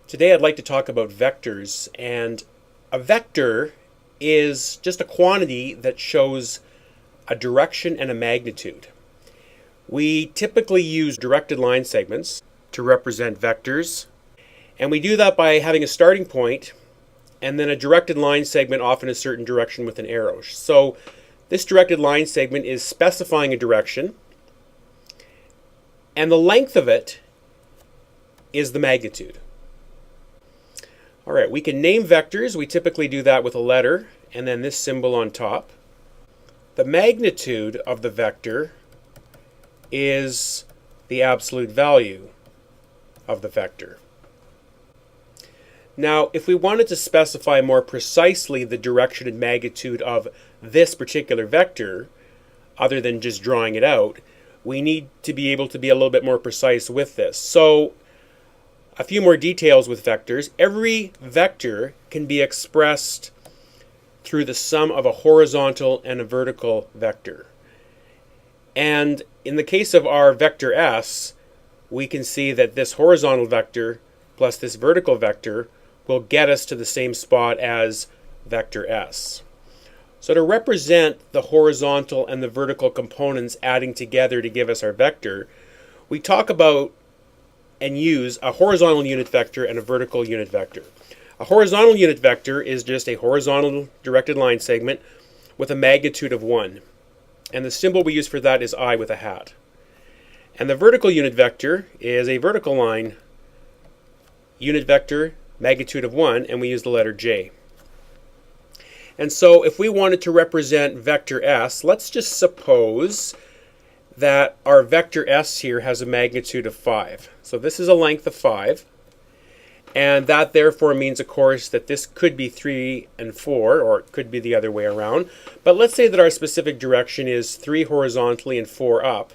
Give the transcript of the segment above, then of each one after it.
Today I'd like to talk about vectors, and a vector is just a quantity that shows a direction and a magnitude. We typically use directed line segments to represent vectors, and we do that by having a starting point and then a directed line segment off in a certain direction with an arrow. So this directed line segment is specifying a direction, and the length of it is the magnitude. All right, we can name vectors. We typically do that with a letter and then this symbol on top. The magnitude of the vector is the absolute value of the vector. Now, if we wanted to specify more precisely the direction and magnitude of this particular vector, other than just drawing it out, we need to be able to be a little bit more precise with this. So, a few more details with vectors. Every vector can be expressed through the sum of a horizontal and a vertical vector. And in the case of our vector S, we can see that this horizontal vector plus this vertical vector will get us to the same spot as vector S. So to represent the horizontal and the vertical components adding together to give us our vector, we talk about and use a horizontal unit vector and a vertical unit vector. A horizontal unit vector is just a horizontal directed line segment with a magnitude of 1. And the symbol we use for that is I with a hat. And the vertical unit vector is a vertical line unit vector, magnitude of 1, and we use the letter J. And so if we wanted to represent vector S, let's just suppose that our vector S here has a magnitude of 5. So this is a length of 5. And that therefore means, of course, that this could be 3 and 4, or it could be the other way around. But let's say that our specific direction is 3 horizontally and 4 up.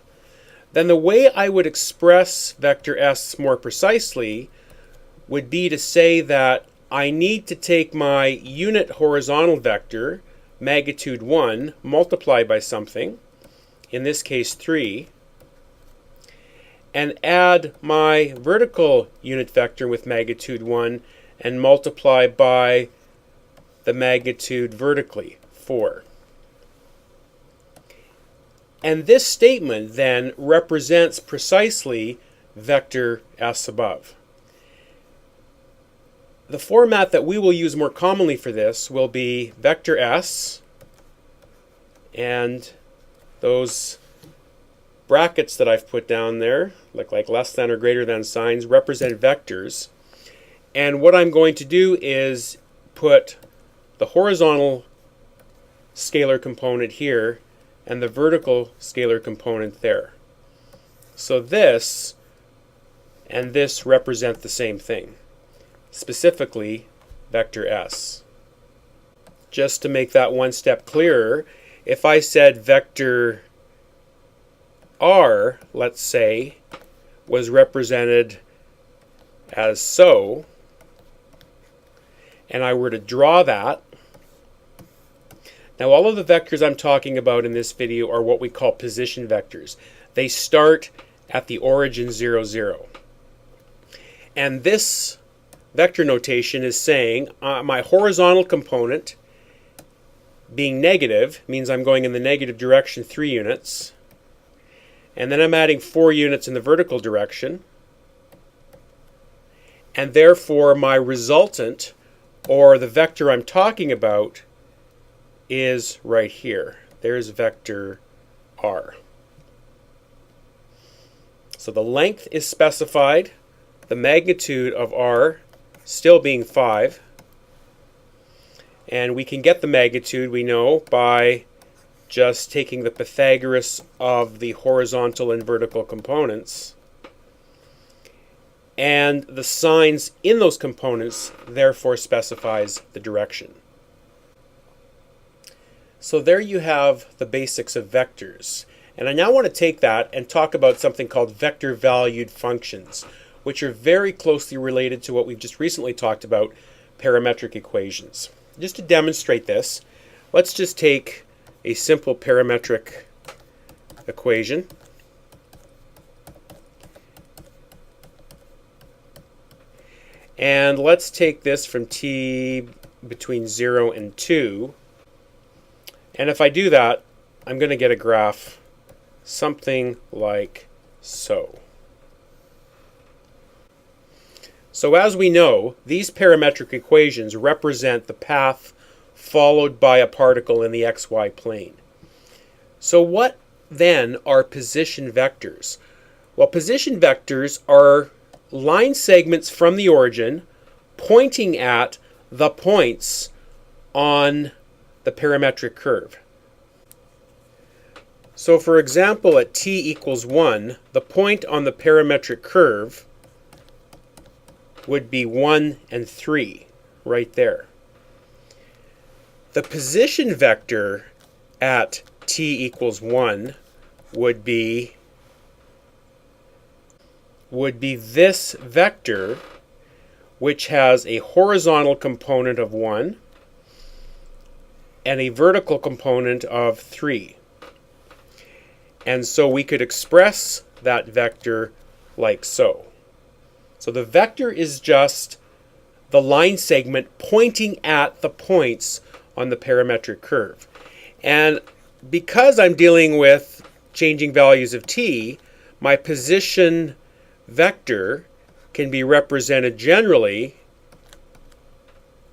Then the way I would express vector S more precisely would be to say that I need to take my unit horizontal vector, magnitude 1, multiply by something, in this case 3, and add my vertical unit vector with magnitude 1 and multiply by the magnitude vertically, 4. And this statement then represents precisely vector S above. The format that we will use more commonly for this will be vector S, and those brackets that I've put down there, look like less than or greater than signs, represent vectors. And what I'm going to do is put the horizontal scalar component here and the vertical scalar component there. So this and this represent the same thing, specifically vector S. Just to make that one step clearer, if I said vector R, let's say, was represented as so, and I were to draw that, now all of the vectors I'm talking about in this video are what we call position vectors. They start at the origin 0, 0. And this vector notation is saying my horizontal component being negative means I'm going in the negative direction 3 units. And then I'm adding 4 units in the vertical direction. And therefore my resultant, or the vector I'm talking about, is right here. There's vector R. So the length is specified, the magnitude of R still being 5. And we can get the magnitude, we know, by just taking the Pythagoras of the horizontal and vertical components. And the signs in those components therefore specifies the direction. So there you have the basics of vectors. And I now want to take that and talk about something called vector-valued functions, which are very closely related to what we've just recently talked about, parametric equations. Just to demonstrate this, let's just take a simple parametric equation. And let's take this from t between 0 and 2. And if I do that, I'm going to get a graph something like so. So as we know, these parametric equations represent the path followed by a particle in the xy plane. So what then are position vectors? Well, position vectors are line segments from the origin pointing at the points on the parametric curve. So for example, at t equals 1, the point on the parametric curve would be 1 and 3, right there. The position vector at t equals 1 would be this vector, which has a horizontal component of 1 and a vertical component of 3. And so we could express that vector like so. So the vector is just the line segment pointing at the points on the parametric curve. And because I'm dealing with changing values of t, my position vector can be represented generally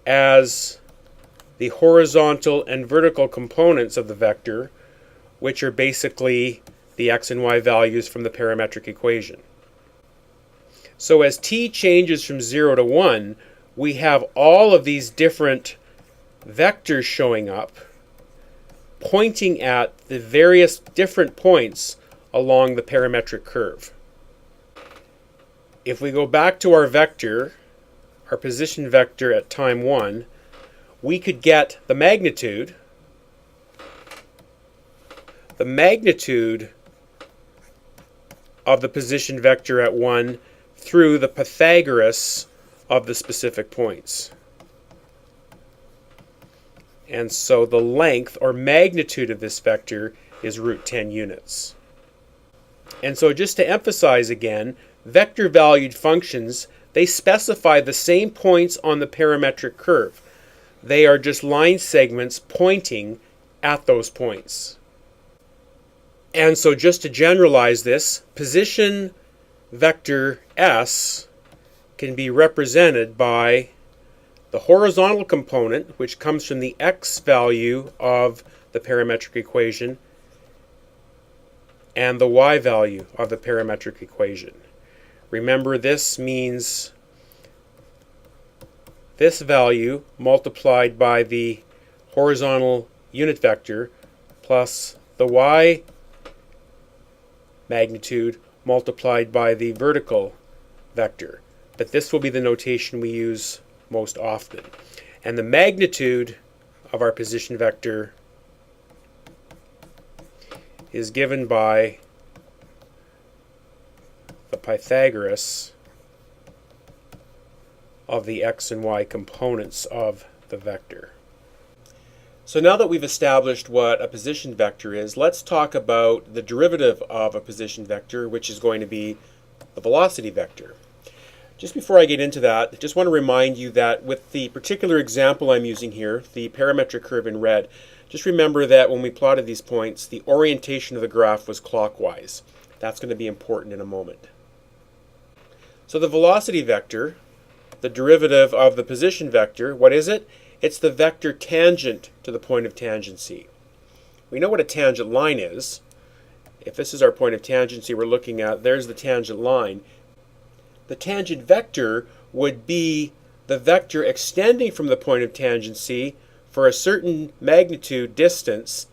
as the horizontal and vertical components of the vector, which are basically the x and y values from the parametric equation. So as t changes from 0 to 1, we have all of these different vectors showing up, pointing at the various different points along the parametric curve. If we go back to our vector, our position vector at time 1, we could get the magnitude of the position vector at 1 through the Pythagoras of the specific points. And so the length or magnitude of this vector is root 10 units. And so just to emphasize again, vector valued functions, they specify the same points on the parametric curve. They are just line segments pointing at those points. And so just to generalize this, position vector S can be represented by the horizontal component, which comes from the x value of the parametric equation, and the y value of the parametric equation. Remember, this means this value multiplied by the horizontal unit vector plus the y magnitude multiplied by the vertical vector. But this will be the notation we use most often. And the magnitude of our position vector is given by the Pythagoras of the x and y components of the vector. So now that we've established what a position vector is, let's talk about the derivative of a position vector, which is going to be the velocity vector. Just before I get into that, I just want to remind you that with the particular example I'm using here, the parametric curve in red, just remember that when we plotted these points, the orientation of the graph was clockwise. That's going to be important in a moment. So the velocity vector, the derivative of the position vector, what is it? It's the vector tangent to the point of tangency. We know what a tangent line is. If this is our point of tangency we're looking at, there's the tangent line. The tangent vector would be the vector extending from the point of tangency for a certain magnitude distance,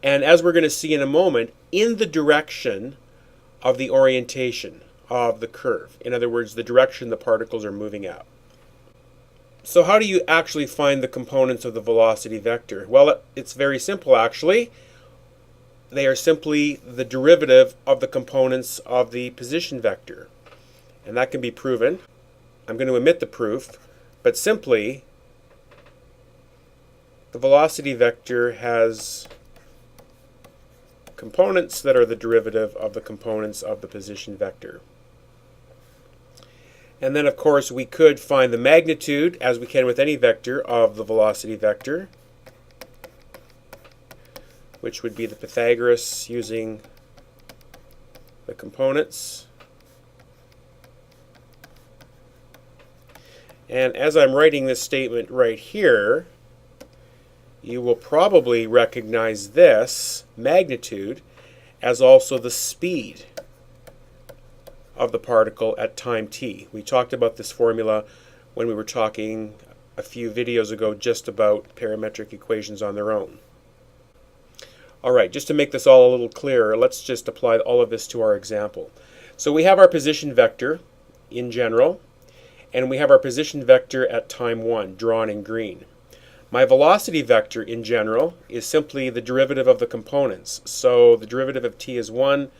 and as we're going to see in a moment, in the direction of the orientation of the curve. In other words, the direction the particles are moving at. So how do you actually find the components of the velocity vector? Well, it's very simple actually. They are simply the derivative of the components of the position vector. And that can be proven. I'm going to omit the proof, but simply the velocity vector has components that are the derivative of the components of the position vector. And then, of course, we could find the magnitude, as we can with any vector, of the velocity vector, which would be the Pythagoras using the components. And as I'm writing this statement right here, you will probably recognize this magnitude as also the speed of the particle at time t. We talked about this formula when we were talking a few videos ago just about parametric equations on their own. Alright, just to make this all a little clearer, let's just apply all of this to our example. So we have our position vector in general, and we have our position vector at time 1, drawn in green. My velocity vector in general is simply the derivative of the components. So the derivative of t is 1,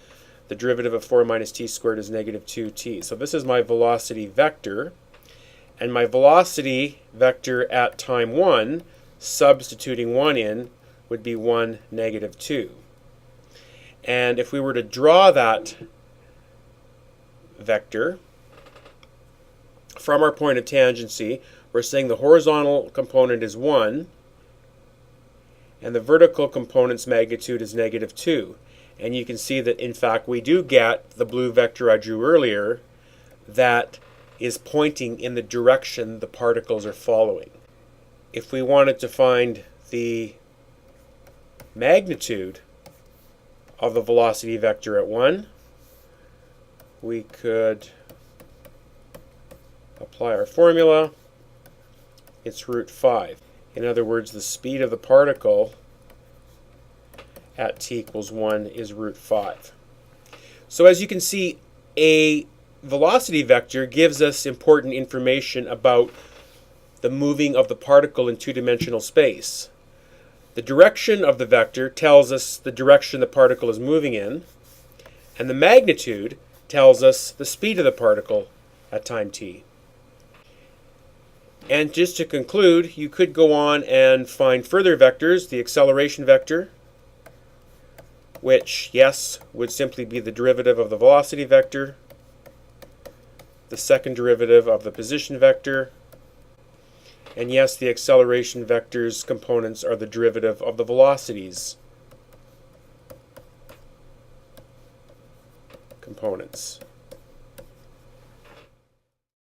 the derivative of 4 minus t squared is negative 2t. So this is my velocity vector, and my velocity vector at time 1, substituting 1 in, would be 1, negative 2. And if we were to draw that vector from our point of tangency, we're saying the horizontal component is 1, and the vertical component's magnitude is negative 2. And you can see that, in fact, we do get the blue vector I drew earlier that is pointing in the direction the particles are following. If we wanted to find the magnitude of the velocity vector at 1, we could apply our formula. It's root 5. In other words, the speed of the particle at t equals 1 is root 5. So as you can see, a velocity vector gives us important information about the moving of the particle in two-dimensional space. The direction of the vector tells us the direction the particle is moving in, and the magnitude tells us the speed of the particle at time t. And just to conclude, you could go on and find further vectors, the acceleration vector, which, yes, would simply be the derivative of the velocity vector, the second derivative of the position vector, and yes, the acceleration vector's components are the derivative of the velocity's components.